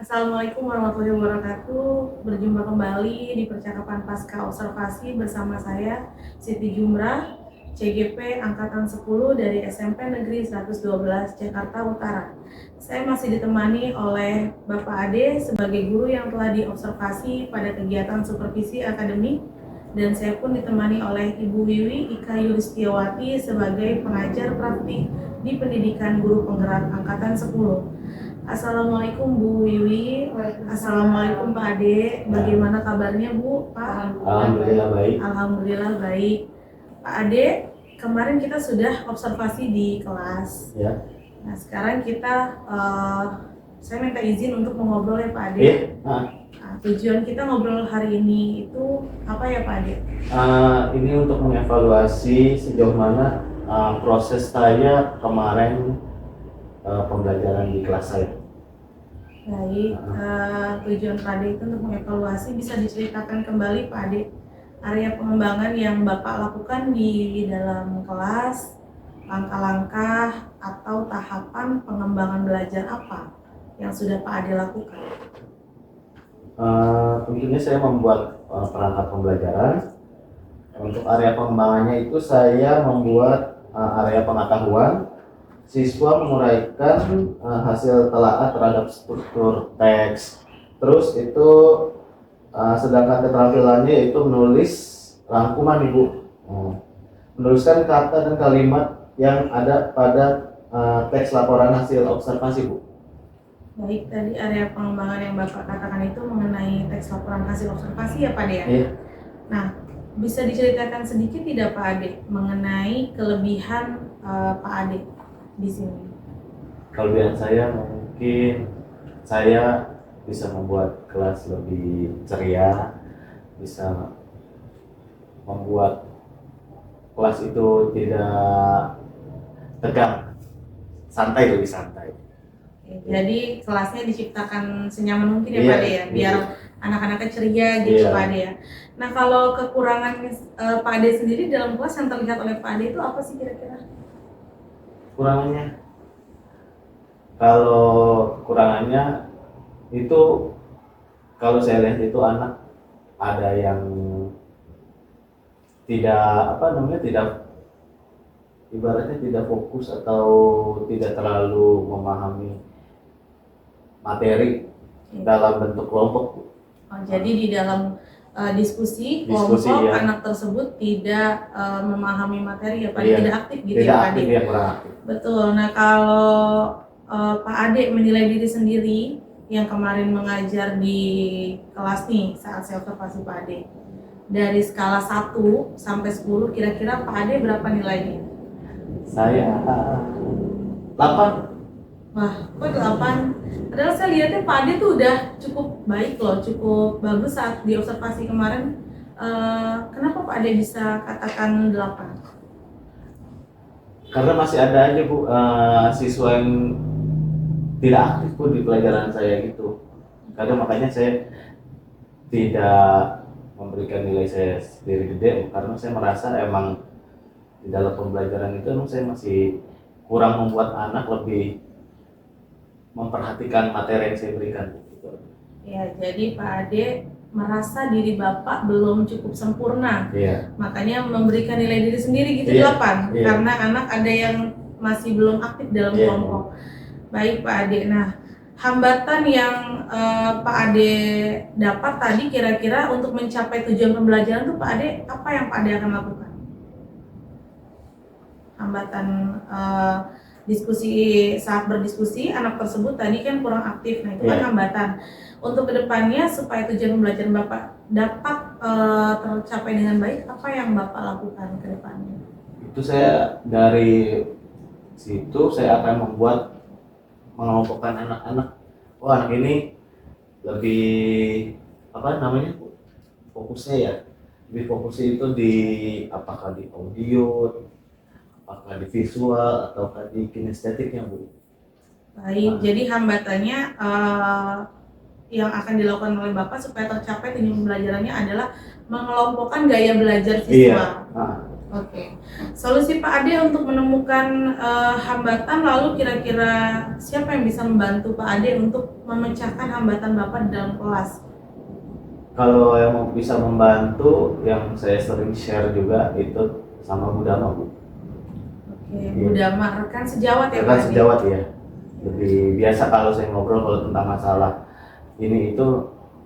Assalamualaikum warahmatullahi wabarakatuh. Berjumpa kembali di percakapan pasca observasi bersama saya Siti Jumrah, CGP Angkatan 10 dari SMP Negeri 112 Jakarta Utara. Saya masih ditemani oleh Bapak Ade sebagai guru yang telah diobservasi pada kegiatan supervisi akademik, dan saya pun ditemani oleh Ibu Wiwi Ika Yulistiawati sebagai pengajar praktik di Pendidikan Guru Penggerak Angkatan 10. Assalamualaikum Bu Wiwi. Assalamualaikum Pak Ade. Bagaimana kabarnya Bu? Pak? Alhamdulillah baik. Alhamdulillah baik. Pak Ade, kemarin kita sudah observasi di kelas. Ya. Nah sekarang saya minta izin untuk mengobrol ya Pak Ade. Nah, tujuan kita ngobrol hari ini itu apa ya Pak Ade? Ini untuk mengevaluasi sejauh mana proses saya kemarin pembelajaran di kelas saya. Baik, tujuan Pak Ade itu untuk mengevaluasi. Bisa diceritakan kembali Pak Ade area pengembangan yang Bapak lakukan di dalam kelas, langkah-langkah atau tahapan pengembangan belajar apa yang sudah Pak Ade lakukan? Tentunya saya membuat perangkat pembelajaran. Untuk area pengembangannya itu saya membuat area pengetahuan. Siswa menguraikan hasil telaah terhadap struktur teks. Terus itu sedangkan keterampilannya itu menulis rangkuman Ibu. Menuliskan kata dan kalimat yang ada pada teks laporan hasil observasi Bu. Baik, tadi area pengembangan yang Bapak katakan itu mengenai teks laporan hasil observasi ya Pak Ade ya? Iya. Nah, bisa diceritakan sedikit tidak Pak Ade mengenai kelebihan Pak Ade di sini? Kelebihan saya mungkin saya bisa membuat kelas lebih ceria, bisa membuat kelas itu tidak tegang, santai, lebih santai. Jadi kelasnya diciptakan senyaman mungkin ya Iya, Pak Ade ya, biar iya. anak-anaknya ceria gitu Iya. Pak Ade ya. Nah kalau kekurangan Pak Ade sendiri dalam kelas yang terlihat oleh Pak Ade itu apa sih kira-kira? Kurangannya, kalau kekurangannya itu kalau saya lihat itu anak ada yang tidak ibaratnya tidak fokus atau tidak terlalu memahami materi dalam bentuk kelompok. Jadi di dalam diskusi kelompok ya. Anak tersebut tidak memahami materi ya Pak Ade, Iya. tidak aktif gitu Tidak ya Pak Ade. aktif, ya, kurang aktif. Betul. Nah kalau Pak Ade menilai diri sendiri yang kemarin mengajar di kelas nih saat saya observasi Pak Ade, dari skala 1 sampai 10 kira-kira Pak Ade berapa nilainya? Saya 8. Wah, kok 8? Padahal saya lihatnya Pak Ade tuh udah cukup baik loh, cukup bagus saat di observasi kemarin. Kenapa Pak Ade bisa katakan 8? Karena masih ada aja Bu siswa yang tidak aktif Bu di pelajaran saya gitu. Kadang makanya saya tidak memberikan nilai saya sendiri gede, karena saya merasa emang di dalam pembelajaran itu emang saya masih kurang membuat anak lebih memperhatikan materi yang saya berikan gitu. Ya, jadi Pak Ade merasa diri Bapak belum cukup sempurna. Iya. Makanya memberikan nilai diri sendiri gitu 8. Iya. Karena anak ada yang masih belum aktif dalam kelompok. Baik Pak Ade. Nah, hambatan yang Pak Ade dapat tadi kira-kira untuk mencapai tujuan pembelajaran tuh Pak Ade, apa yang Pak Ade akan lakukan? Hambatan diskusi, saat berdiskusi anak tersebut tadi kan kurang aktif, nah itu kan hambatan. Untuk kedepannya supaya tujuan pembelajaran Bapak dapat tercapai dengan baik, apa yang Bapak lakukan ke depannya? Itu saya dari situ saya akan mengelompokkan anak-anak. Oh, anak ini lebih fokusnya ya, lebih fokusnya itu di apakah di audio, apakah di visual, ataukah di kinestetiknya Bu. Baik, jadi hambatannya yang akan dilakukan oleh Bapak supaya tercapai tujuan pembelajarannya adalah mengelompokkan gaya belajar siswa. Oke. Solusi Pak Ade untuk menemukan hambatan, lalu kira-kira siapa yang bisa membantu Pak Ade untuk memecahkan hambatan Bapak di dalam kelas? Kalau yang bisa membantu, yang saya sering share juga itu sama Bu Dama, Bu. Oke, Bu Dama, rekan sejawat ya Pak Rekan Ade? sejawat ya. Lebih biasa kalau saya ngobrol kalau tentang masalah ini itu,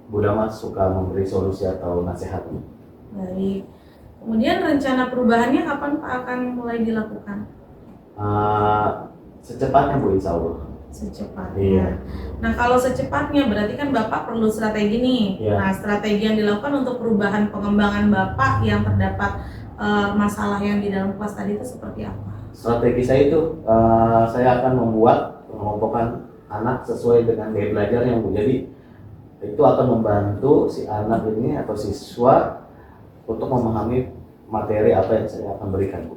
Bu Dama suka memberi solusi atau nasihat. Baik. Kemudian rencana perubahannya kapan Pak akan mulai dilakukan? Secepatnya Bu, insya Allah. Secepatnya. Iya. Nah, kalau secepatnya berarti kan Bapak perlu strategi nih. Iya. Nah, strategi yang dilakukan untuk perubahan pengembangan Bapak yang terdapat masalah yang di dalam kelas tadi itu seperti apa? Strategi saya itu, saya akan membuat pengelompokan anak sesuai dengan gaya belajarnya, Bu. Jadi itu akan membantu si anak ini atau siswa untuk memahami materi apa yang saya akan berikan, Bu.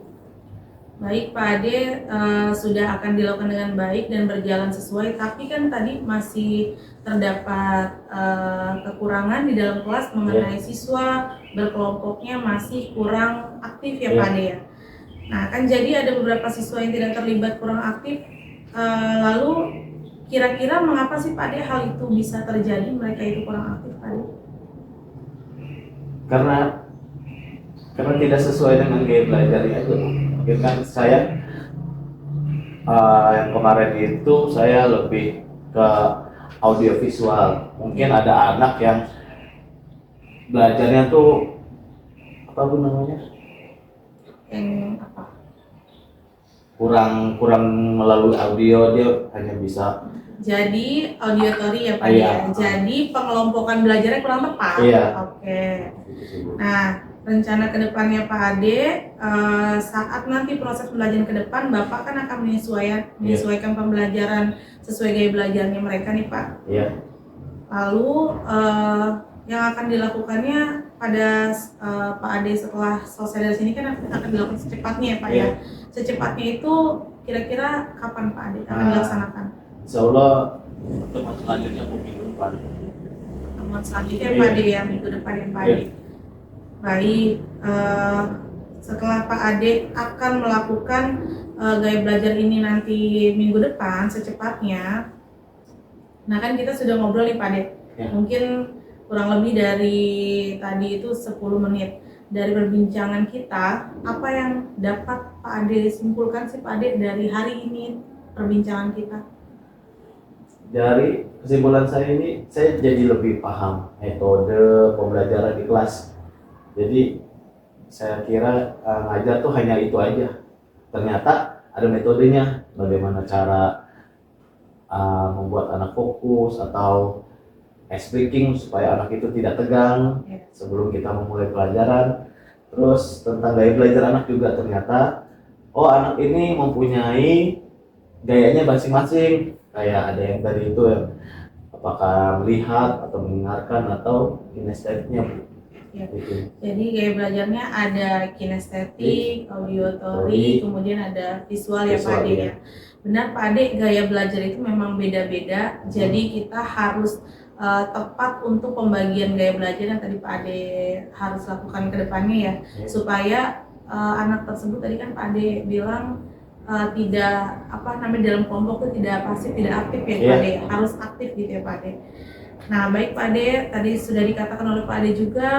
Baik Pak Ade, sudah akan dilakukan dengan baik dan berjalan sesuai, tapi kan tadi masih terdapat kekurangan di dalam kelas mengenai siswa berkelompoknya masih kurang aktif ya Pak Ade ya. Nah, kan jadi ada beberapa siswa yang tidak terlibat kurang aktif, lalu kira-kira mengapa sih Pak Ade hal itu bisa terjadi, mereka itu kurang aktif Pak Ade? Karena tidak sesuai dengan gaya belajarnya itu. Mungkin kan saya yang kemarin itu saya lebih ke audiovisual. Mungkin ada anak yang belajarnya tuh apa Bu namanya? Yang apa? Kurang melalui audio, dia hanya bisa. Jadi auditory ya Pak Iya. ya. Jadi pengelompokan belajarnya kurang tepat. Iya. Oke. Gitu sih, Bu. Nah, rencana kedepannya Pak Ade, saat nanti proses pembelajaran ke depan, Bapak kan akan menyesuaikan pembelajaran sesuai gaya belajarnya mereka nih Pak. Iya. Lalu yang akan dilakukannya pada Pak Ade setelah selesai dari sini kan akan dilakukan secepatnya ya Pak ya. Secepatnya itu kira-kira kapan Pak Ade akan dilaksanakan? Insya Allah pertemuan selanjutnya minggu depan. Pertemuan selanjutnya Pak Ade ya, minggu depan ya Pak Ade. Baik, setelah Pak Ade akan melakukan gaya belajar ini nanti minggu depan secepatnya. Nah kan kita sudah ngobrol nih Pak Ade, mungkin kurang lebih dari tadi itu 10 menit dari perbincangan kita. Apa yang dapat Pak Ade simpulkan sih Pak Ade dari hari ini perbincangan kita? Dari kesimpulan saya ini, saya jadi lebih paham metode pembelajaran di kelas. Jadi saya kira ngajar tuh hanya itu aja. Ternyata ada metodenya, bagaimana cara membuat anak fokus atau ice breaking supaya anak itu tidak tegang sebelum kita memulai pelajaran. Terus tentang gaya belajar anak juga, ternyata anak ini mempunyai gayanya masing-masing. Kayak ada yang tadi itu yang apakah melihat atau mendengarkan atau kinestetiknya. Ya. Jadi gaya belajarnya ada kinestetik, auditory, kemudian ada visual ya Pak Ade ya. Benar Pak Ade, gaya belajar itu memang beda-beda. Jadi kita harus tepat untuk pembagian gaya belajar yang tadi Pak Ade harus lakukan ke depannya ya. Supaya anak tersebut tadi kan Pak Ade bilang tidak dalam kelompok itu tidak pasif, tidak aktif ya Pak Ade, harus aktif gitu ya Pak Ade. Nah baik Pak Ade, tadi sudah dikatakan oleh Pak Ade juga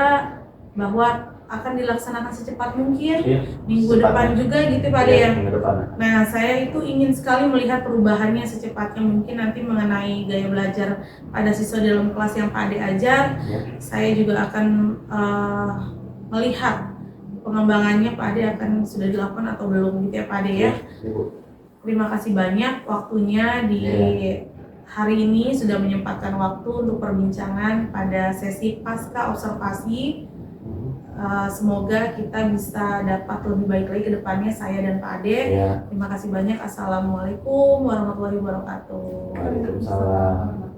bahwa akan dilaksanakan secepat mungkin minggu depan juga gitu Pak Ade ya. Nah saya itu ingin sekali melihat perubahannya secepatnya mungkin nanti mengenai gaya belajar pada siswa dalam kelas yang Pak Ade ajar. Saya juga akan melihat pengembangannya Pak Ade akan sudah dilakukan atau belum gitu ya Pak Ade ya. Terima kasih banyak waktunya di hari ini sudah menyempatkan waktu untuk perbincangan pada sesi pasca observasi. Semoga kita bisa dapat lebih baik lagi ke depannya saya dan Pak Ade. Terima kasih banyak. Assalamualaikum warahmatullahi wabarakatuh. Waalaikumsalam.